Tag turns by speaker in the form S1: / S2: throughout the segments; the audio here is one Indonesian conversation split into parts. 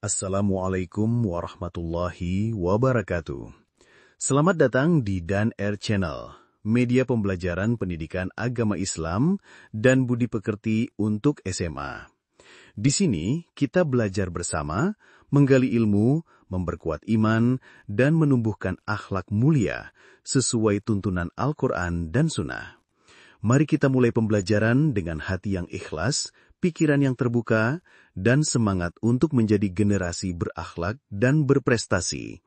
S1: Assalamualaikum warahmatullahi wabarakatuh. Selamat datang di Dan Air Channel, media pembelajaran pendidikan agama Islam dan budi pekerti untuk SMA. Di sini kita belajar bersama, menggali ilmu, memperkuat iman, dan menumbuhkan akhlak mulia sesuai tuntunan Al-Quran dan Sunnah. Mari kita mulai pembelajaran dengan hati yang ikhlas, pikiran yang terbuka, dan semangat untuk menjadi generasi berakhlak dan berprestasi.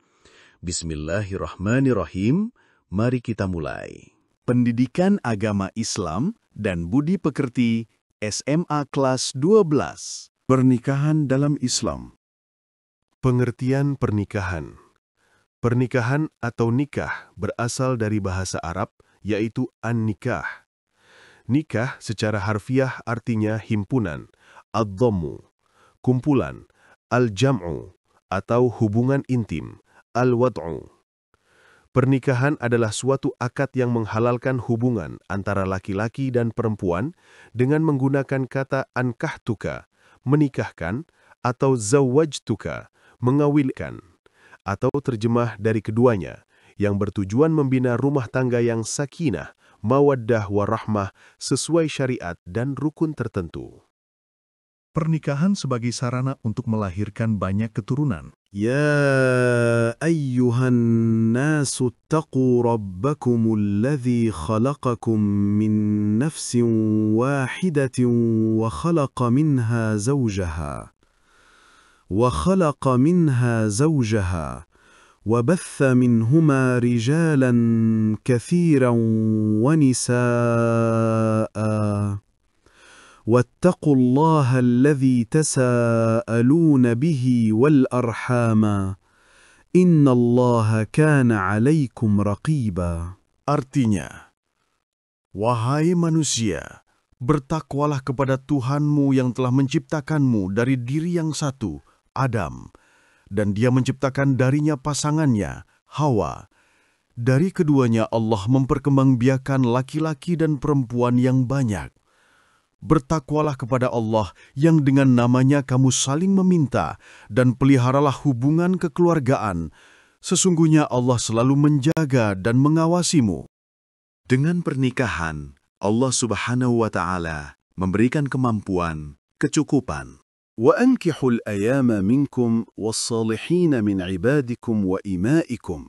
S1: Bismillahirrahmanirrahim, mari kita mulai.
S2: Pendidikan Agama Islam dan Budi Pekerti SMA kelas 12.
S3: Pernikahan dalam Islam. Pengertian pernikahan. Pernikahan atau nikah berasal dari bahasa Arab, yaitu an-nikah. Nikah secara harfiah artinya himpunan, ad-dhammu, kumpulan, al-jam'u, atau hubungan intim, al-wad'u. Pernikahan adalah suatu akad yang menghalalkan hubungan antara laki-laki dan perempuan dengan menggunakan kata ankahtuka, menikahkan, atau zawwajtuka, mengawilkan, atau terjemah dari keduanya, yang bertujuan membina rumah tangga yang sakinah, mawaddah warahmah sesuai syariat dan rukun tertentu.
S4: Pernikahan sebagai sarana untuk melahirkan banyak keturunan.
S3: Ya ayyuhan nasu attaqu rabbakumul ladzi khalaqakum min nafsin wahidatin wa khalaqa minha zawjaha وبث منهما رجالا كثيرا ونساء واتقوا الله الذي تساءلون به والأرحام إن الله كان عليكم رقيبا.
S2: Artinya, wahai manusia, bertakwalah kepada Tuhanmu yang telah menciptakanmu dari diri yang satu, Adam, dan Dia menciptakan darinya pasangannya, Hawa. Dari keduanya Allah memperkembangbiakan laki-laki dan perempuan yang banyak. Bertakwalah kepada Allah yang dengan namanya kamu saling meminta dan peliharalah hubungan kekeluargaan. Sesungguhnya Allah selalu menjaga dan mengawasimu.
S5: Dengan pernikahan, Allah Subhanahu wa Ta'ala memberikan kemampuan, kecukupan.
S3: وأنكحوا الأيام منكم والصالحين من عبادكم وإمائكم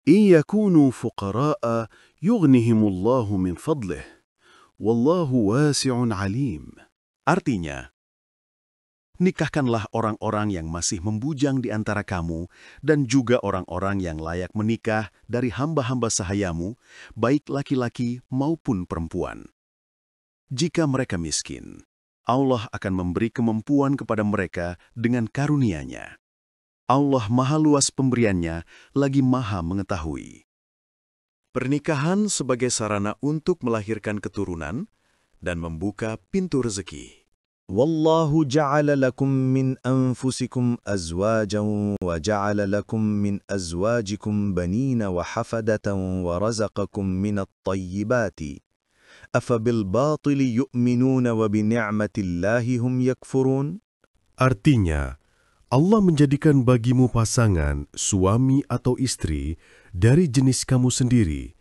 S3: إن يكونوا فقراء يغنهم الله من فضله والله واسع عليم.
S2: Artinya, nikahkanlah orang-orang yang masih membujang di antara kamu dan juga orang-orang yang layak menikah dari hamba-hamba sahayamu, baik laki-laki maupun perempuan. Jika mereka miskin, Allah akan memberi kemampuan kepada mereka dengan karunia-Nya. Allah Maha Luas pemberiannya, lagi Maha mengetahui. Pernikahan sebagai sarana untuk melahirkan keturunan dan membuka pintu rezeki.
S1: Wallahu ja'ala lakum min anfusikum azwajan wa ja'ala lakum min azwajikum banina wa hafadatan wa razaqakum minat tayyibati. أَفَبِالْبَاطِلِ يُؤْمِنُونَ وَبِنِعْمَةِ اللَّهِ هُمْ يَكْفُرُونَ.
S3: Artinya, Allah menjadikan bagimu pasangan, suami atau istri dari jenis kamu sendiri,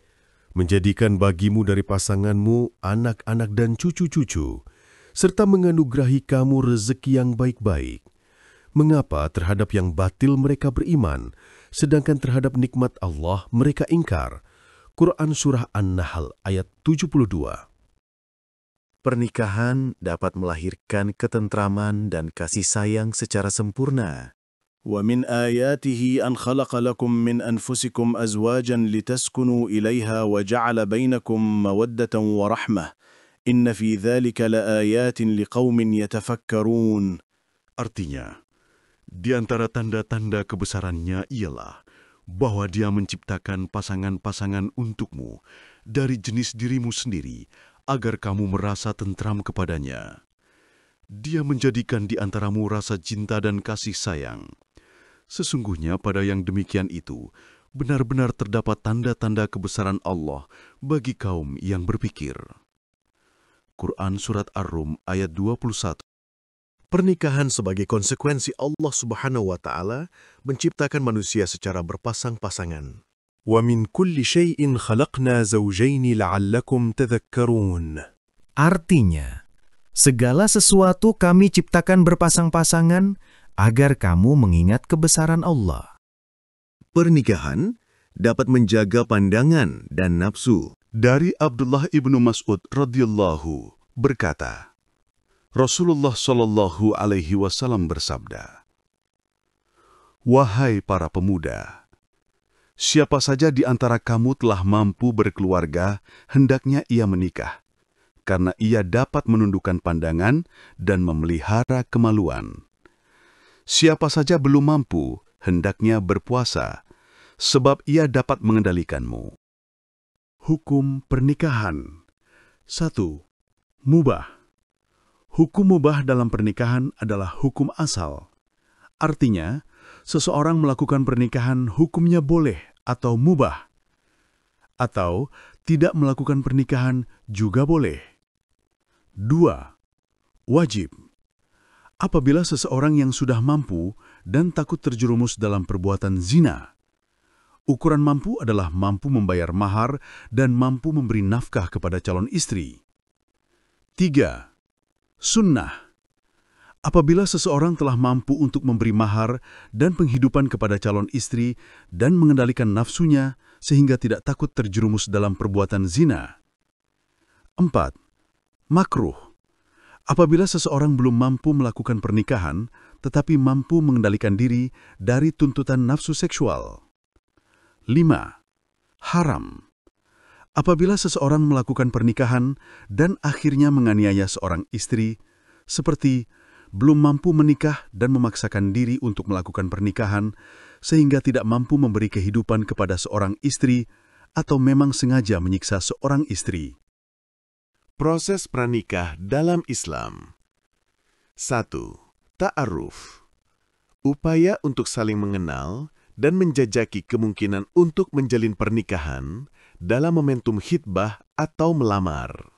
S3: menjadikan bagimu dari pasanganmu anak-anak dan cucu-cucu, serta menganugerahi kamu rezeki yang baik-baik. Mengapa terhadap yang batil mereka beriman, sedangkan terhadap nikmat Allah mereka ingkar? Quran Surah An-Nahl ayat 72.
S5: Pernikahan dapat melahirkan ketentraman dan kasih sayang secara sempurna.
S3: وَمِنْ آيَاتِهِ أَنْ خَلَقَ لَكُم مِّنْ أَنفُسِكُمْ أَزْوَاجًا لِتَسْكُنُوا إِلَيْهَا وَجَعَلَ بَيْنَكُم مَّوَدَّةً وَرَحْمَةً إِنَّ فِي ذَلِكَ لَآيَاتٍ لِقَوْمٍ يَتَفَكَّرُونَ.
S2: Artinya, di antara tanda-tanda kebesarannya ialah bahwa Dia menciptakan pasangan-pasangan untukmu dari jenis dirimu sendiri, agar kamu merasa tentram kepadanya. Dia menjadikan di antaramu rasa cinta dan kasih sayang. Sesungguhnya pada yang demikian itu, benar-benar terdapat tanda-tanda kebesaran Allah bagi kaum yang berpikir. Quran Surat Ar-Rum ayat 21. Pernikahan sebagai konsekuensi Allah Subhanahu wa Ta'ala menciptakan manusia secara berpasang-pasangan.
S3: وَمِنْ كُلِّ شَيْءٍ خَلَقْنَا زَوْجَيْنِ لَعَلَّكُمْ تَذَكَّرُونَ.
S6: Artinya, segala sesuatu kami ciptakan berpasang-pasangan agar kamu mengingat kebesaran Allah.
S1: Pernikahan dapat menjaga pandangan dan nafsu.
S2: Dari Abdullah ibnu Mas'ud radhiyallahu berkata, Rasulullah Shallallahu Alaihi Wasallam bersabda, "Wahai para pemuda, siapa saja di antara kamu telah mampu berkeluarga, hendaknya ia menikah, karena ia dapat menundukkan pandangan dan memelihara kemaluan. Siapa saja belum mampu, hendaknya berpuasa, sebab ia dapat mengendalikanmu." Hukum pernikahan. 1. Mubah. Hukum mubah dalam pernikahan adalah hukum asal. Artinya, seseorang melakukan pernikahan hukumnya boleh atau mubah. Atau tidak melakukan pernikahan juga boleh. 2. Wajib. Apabila seseorang yang sudah mampu dan takut terjerumus dalam perbuatan zina, ukuran mampu adalah mampu membayar mahar dan mampu memberi nafkah kepada calon istri. 3. Sunnah. Apabila seseorang telah mampu untuk memberi mahar dan penghidupan kepada calon istri dan mengendalikan nafsunya sehingga tidak takut terjerumus dalam perbuatan zina. 4. Makruh. Apabila seseorang belum mampu melakukan pernikahan tetapi mampu mengendalikan diri dari tuntutan nafsu seksual. 5. Haram. Apabila seseorang melakukan pernikahan dan akhirnya menganiaya seorang istri, seperti belum mampu menikah dan memaksakan diri untuk melakukan pernikahan sehingga tidak mampu memberi kehidupan kepada seorang istri atau memang sengaja menyiksa seorang istri. Proses pranikah dalam Islam. 1. Ta'aruf. Upaya untuk saling mengenal dan menjajaki kemungkinan untuk menjalin pernikahan dalam momentum khitbah atau melamar.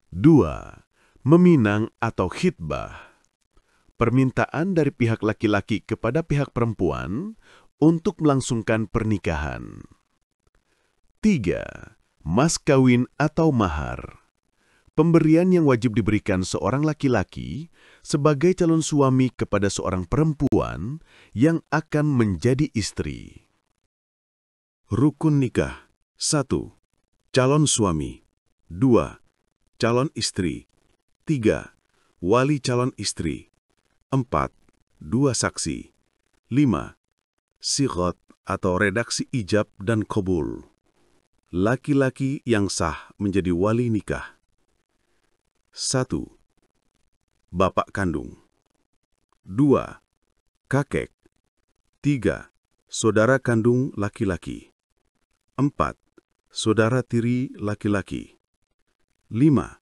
S2: 2. Meminang atau khitbah. Permintaan dari pihak laki-laki kepada pihak perempuan untuk melangsungkan pernikahan. 3. Mas kawin atau mahar. Pemberian yang wajib diberikan seorang laki-laki sebagai calon suami kepada seorang perempuan yang akan menjadi istri. Rukun nikah. 1. Calon suami. 2. Calon istri. 3. Wali calon istri. 4. 2 saksi. 5. Sighot atau redaksi ijab dan qabul. Laki-laki yang sah menjadi wali nikah. 1. Bapak kandung. 2. Kakek. 3. Saudara kandung laki-laki. 4. Saudara tiri laki-laki. 5.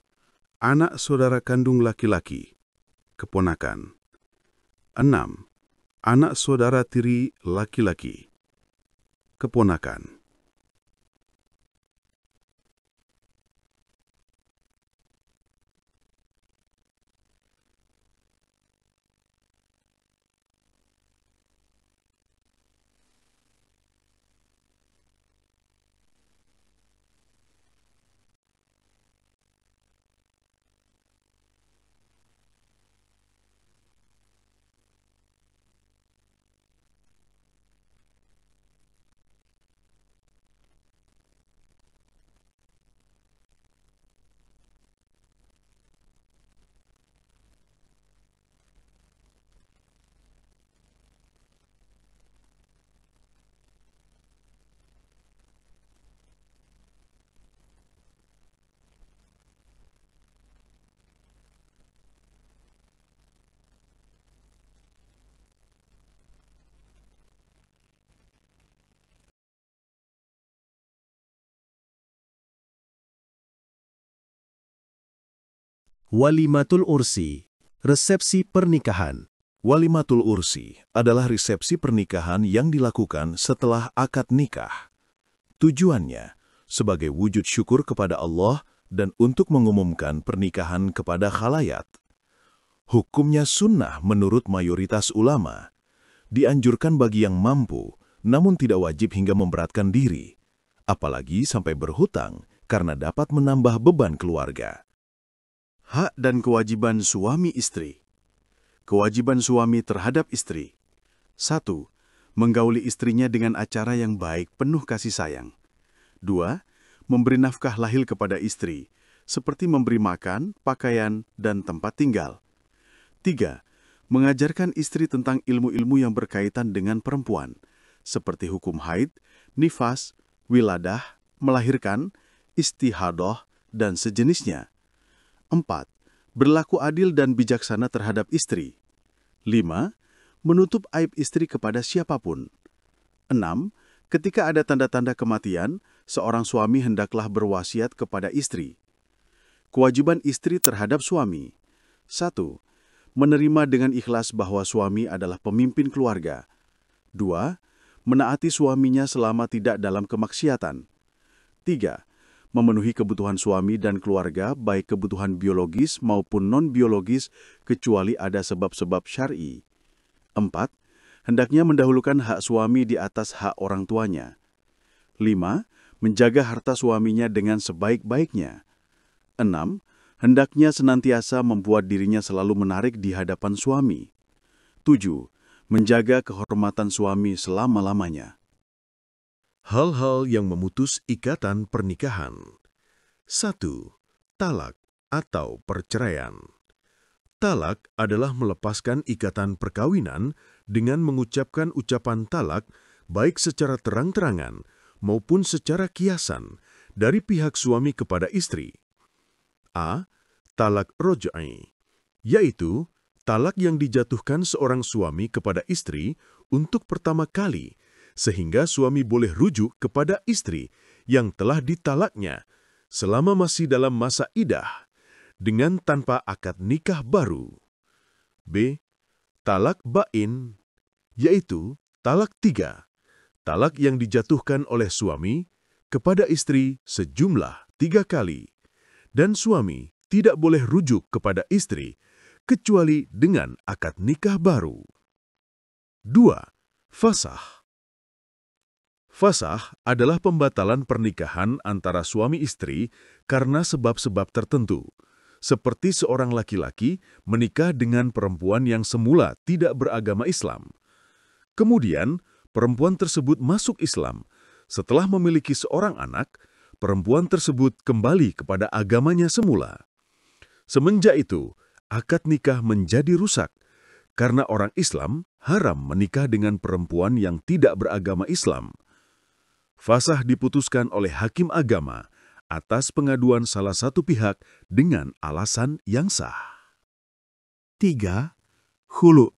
S2: Anak saudara kandung laki-laki, keponakan. 6. Anak saudara tiri laki-laki, keponakan. Walimatul Ursi, resepsi pernikahan. Walimatul Ursi adalah resepsi pernikahan yang dilakukan setelah akad nikah. Tujuannya sebagai wujud syukur kepada Allah dan untuk mengumumkan pernikahan kepada khalayak. Hukumnya sunnah menurut mayoritas ulama. Dianjurkan bagi yang mampu, namun tidak wajib hingga memberatkan diri, apalagi sampai berhutang karena dapat menambah beban keluarga. Hak dan kewajiban suami istri. Kewajiban suami terhadap istri. 1. Menggauli istrinya dengan acara yang baik penuh kasih sayang. 2. Memberi nafkah lahir kepada istri, seperti memberi makan, pakaian, dan tempat tinggal. 3. Mengajarkan istri tentang ilmu-ilmu yang berkaitan dengan perempuan, seperti hukum haid, nifas, wiladah, melahirkan, istihadah, dan sejenisnya. 4. Berlaku adil dan bijaksana terhadap istri. 5. Menutup aib istri kepada siapapun. 6. Ketika ada tanda-tanda kematian, seorang suami hendaklah berwasiat kepada istri. Kewajiban istri terhadap suami. 1. Menerima dengan ikhlas bahwa suami adalah pemimpin keluarga. 2. Menaati suaminya selama tidak dalam kemaksiatan. 3. Memenuhi kebutuhan suami dan keluarga, baik kebutuhan biologis maupun non-biologis, kecuali ada sebab-sebab syar'i. 4. Hendaknya mendahulukan hak suami di atas hak orang tuanya. 5. Menjaga harta suaminya dengan sebaik-baiknya. 6. Hendaknya senantiasa membuat dirinya selalu menarik di hadapan suami. 7. Menjaga kehormatan suami selama-lamanya.
S3: Hal-hal yang memutus ikatan pernikahan. 1. Talak atau perceraian. Talak adalah melepaskan ikatan perkawinan dengan mengucapkan ucapan talak baik secara terang-terangan maupun secara kiasan dari pihak suami kepada istri. A. Talak roj'i, yaitu talak yang dijatuhkan seorang suami kepada istri untuk pertama kali, sehingga suami boleh rujuk kepada istri yang telah ditalaknya selama masih dalam masa iddah, dengan tanpa akad nikah baru. B. Talak ba'in, yaitu talak 3, talak yang dijatuhkan oleh suami kepada istri sejumlah 3 kali, dan suami tidak boleh rujuk kepada istri kecuali dengan akad nikah baru. 2. Fasakh. Fasakh adalah pembatalan pernikahan antara suami istri karena sebab-sebab tertentu, seperti seorang laki-laki menikah dengan perempuan yang semula tidak beragama Islam. Kemudian, perempuan tersebut masuk Islam. Setelah memiliki seorang anak, perempuan tersebut kembali kepada agamanya semula. Semenjak itu, akad nikah menjadi rusak, karena orang Islam haram menikah dengan perempuan yang tidak beragama Islam. Fasakh diputuskan oleh hakim agama atas pengaduan salah satu pihak dengan alasan yang sah.
S4: 3. Khulu.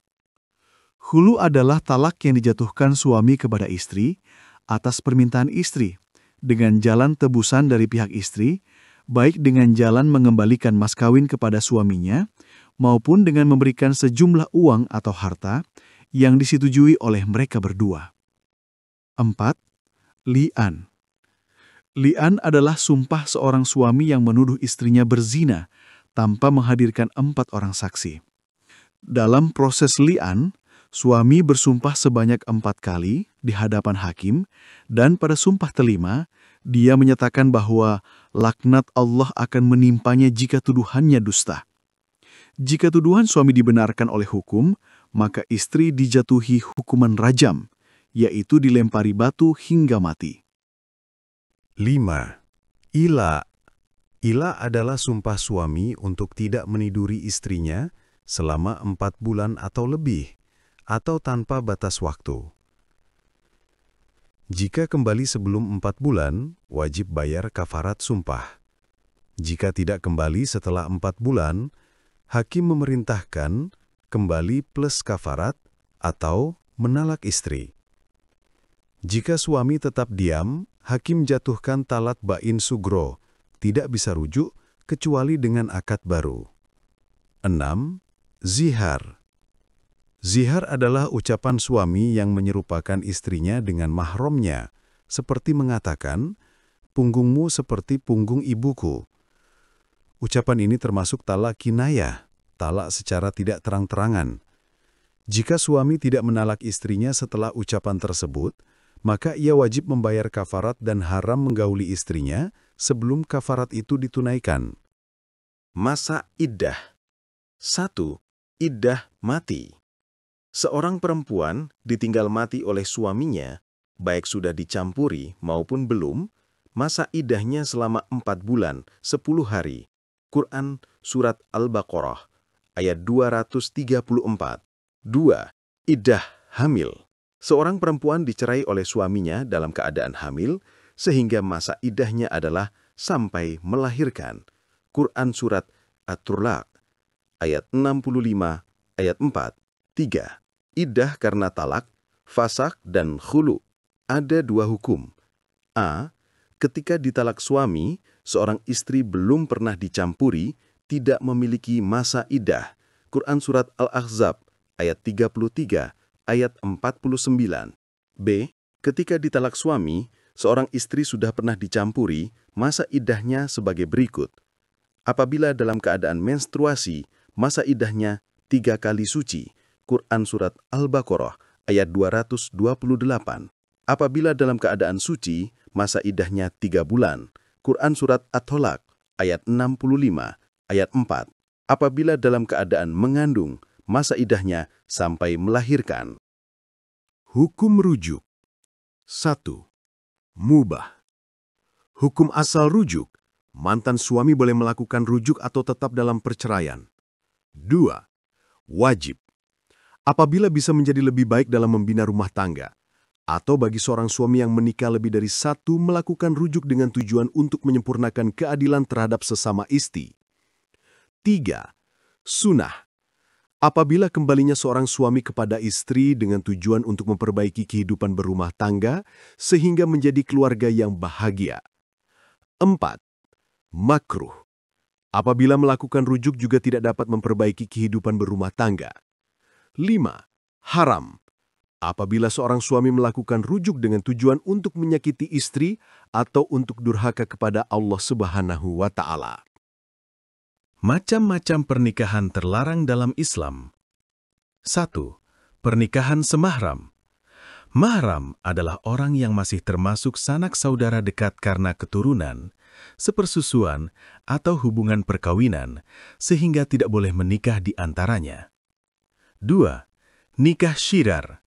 S4: Khulu adalah talak yang dijatuhkan suami kepada istri atas permintaan istri dengan jalan tebusan dari pihak istri, baik dengan jalan mengembalikan mas kawin kepada suaminya maupun dengan memberikan sejumlah uang atau harta yang disetujui oleh mereka berdua. 4. Li'an. Li'an adalah sumpah seorang suami yang menuduh istrinya berzina tanpa menghadirkan 4 orang saksi. Dalam proses li'an, suami bersumpah sebanyak 4 kali di hadapan hakim, dan pada sumpah kelima, dia menyatakan bahwa laknat Allah akan menimpanya jika tuduhannya dusta. Jika tuduhan suami dibenarkan oleh hukum, maka istri dijatuhi hukuman rajam, yaitu dilempari batu hingga mati.
S3: 5. Ila. Ila adalah sumpah suami untuk tidak meniduri istrinya selama 4 bulan atau lebih, atau tanpa batas waktu. Jika kembali sebelum 4 bulan, wajib bayar kafarat sumpah. Jika tidak kembali setelah 4 bulan, hakim memerintahkan kembali plus kafarat atau menalak istri. Jika suami tetap diam, hakim jatuhkan talak ba'in sugro, tidak bisa rujuk kecuali dengan akad baru. 6. Zihar. Zihar adalah ucapan suami yang menyerupakan istrinya dengan mahramnya, seperti mengatakan, punggungmu seperti punggung ibuku. Ucapan ini termasuk talak kinayah,
S2: talak secara tidak terang-terangan. Jika suami tidak menalak istrinya setelah ucapan tersebut, maka ia wajib membayar kafarat dan haram menggauli istrinya sebelum kafarat itu ditunaikan. Masa iddah. 1. Iddah mati. Seorang perempuan ditinggal mati oleh suaminya, baik sudah dicampuri maupun belum, masa iddahnya selama 4 bulan, 10 hari. Quran Surat Al-Baqarah, ayat 234. 2. Iddah hamil. Seorang perempuan dicerai oleh suaminya dalam keadaan hamil, sehingga masa iddahnya adalah sampai melahirkan. Quran Surat At-Turlaq, ayat 65, ayat 4. 3. Iddah karena talak, fasak, dan khulu. Ada 2 hukum. A. Ketika ditalak suami, seorang istri belum pernah dicampuri, tidak memiliki masa iddah. Quran Surat Al-Ahzab, ayat 33, ayat 49. B. Ketika ditalak suami, seorang istri sudah pernah dicampuri, masa iddahnya sebagai berikut. Apabila dalam keadaan menstruasi, masa iddahnya 3 kali suci. Quran Surat Al-Baqarah, ayat 228. Apabila dalam keadaan suci, masa iddahnya 3 bulan. Quran Surat At-Tolak, ayat 65, ayat 4. Apabila dalam keadaan mengandung, masa iddahnya sampai melahirkan.
S3: Hukum rujuk. 1. Mubah. Hukum asal rujuk. Mantan suami boleh melakukan rujuk atau tetap dalam perceraian. 2. Wajib. Apabila bisa menjadi lebih baik dalam membina rumah tangga, atau bagi seorang suami yang menikah lebih dari 1 melakukan rujuk dengan tujuan untuk menyempurnakan keadilan terhadap sesama istri. 3. Sunnah. Apabila kembalinya seorang suami kepada istri dengan tujuan untuk memperbaiki kehidupan berumah tangga sehingga menjadi keluarga yang bahagia. 4. Makruh. Apabila melakukan rujuk juga tidak dapat memperbaiki kehidupan berumah tangga. 5. Haram. Apabila seorang suami melakukan rujuk dengan tujuan untuk menyakiti istri atau untuk durhaka kepada Allah Subhanahu wa Ta'ala.
S1: Macam-macam pernikahan terlarang dalam Islam. 1. Pernikahan semahram. Mahram adalah orang yang masih termasuk sanak saudara dekat karena keturunan, sepersusuan, atau hubungan perkawinan, sehingga tidak boleh menikah di antaranya. 2. Nikah syirar.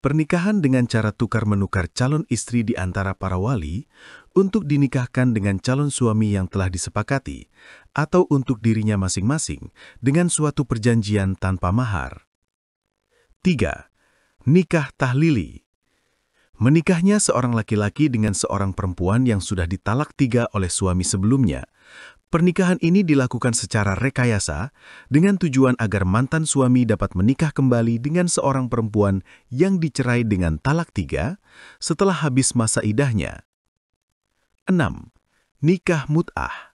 S1: Pernikahan dengan cara tukar-menukar calon istri di antara para wali untuk dinikahkan dengan calon suami yang telah disepakati atau untuk dirinya masing-masing dengan suatu perjanjian tanpa mahar. 3. Nikah tahlili. Menikahnya seorang laki-laki dengan seorang perempuan yang sudah ditalak 3 oleh suami sebelumnya. Pernikahan ini dilakukan secara rekayasa dengan tujuan agar mantan suami dapat menikah kembali dengan seorang perempuan yang dicerai dengan talak 3 setelah habis masa iddahnya. 6. Nikah mut'ah.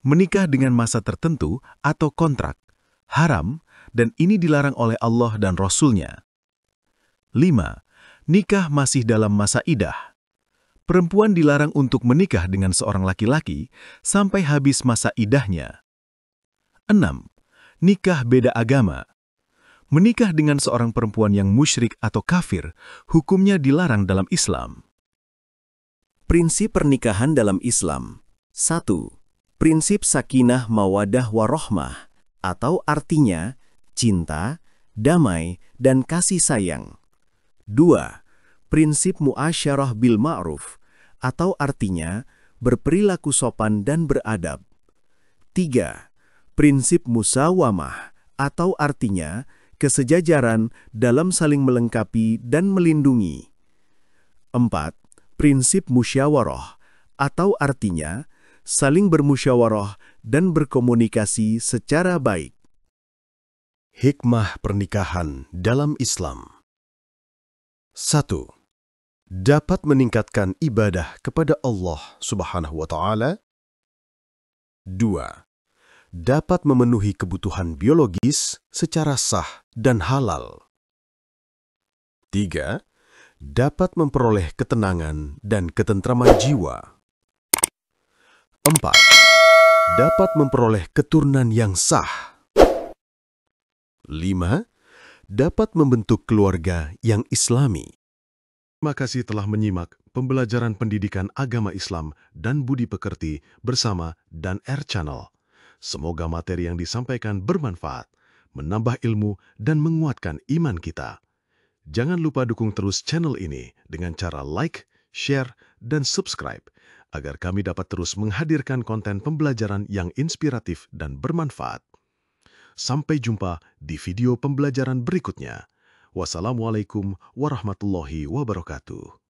S1: Menikah dengan masa tertentu atau kontrak, haram, dan ini dilarang oleh Allah dan Rasul-Nya. 5. Nikah masih dalam masa iddah. Perempuan dilarang untuk menikah dengan seorang laki-laki sampai habis masa iddahnya. 6. Nikah beda agama. Menikah dengan seorang perempuan yang musyrik atau kafir, hukumnya dilarang dalam Islam.
S6: Prinsip pernikahan dalam Islam. 1. Prinsip sakinah mawadah warohmah, atau artinya cinta, damai, dan kasih sayang. 2. Prinsip muasyarah bil ma'ruf, atau artinya berperilaku sopan dan beradab. 3. Prinsip musawamah, atau artinya kesejajaran dalam saling melengkapi dan melindungi. 4. Prinsip musyawarah, atau artinya saling bermusyawarah dan berkomunikasi secara baik.
S3: Hikmah pernikahan dalam Islam. 1. Dapat meningkatkan ibadah kepada Allah Subhanahu wa Ta'ala. 2. Dapat memenuhi kebutuhan biologis secara sah dan halal. 3. Dapat memperoleh ketenangan dan ketentraman jiwa. 4. Dapat memperoleh keturunan yang sah. 5. Dapat membentuk keluarga yang islami. Terima kasih telah menyimak pembelajaran pendidikan agama Islam dan budi pekerti bersama Dan R Channel. Semoga materi yang disampaikan bermanfaat, menambah ilmu, dan menguatkan iman kita. Jangan lupa dukung terus channel ini dengan cara like, share, dan subscribe agar kami dapat terus menghadirkan konten pembelajaran yang inspiratif dan bermanfaat. Sampai jumpa di video pembelajaran berikutnya. Wassalamualaikum warahmatullahi wabarakatuh.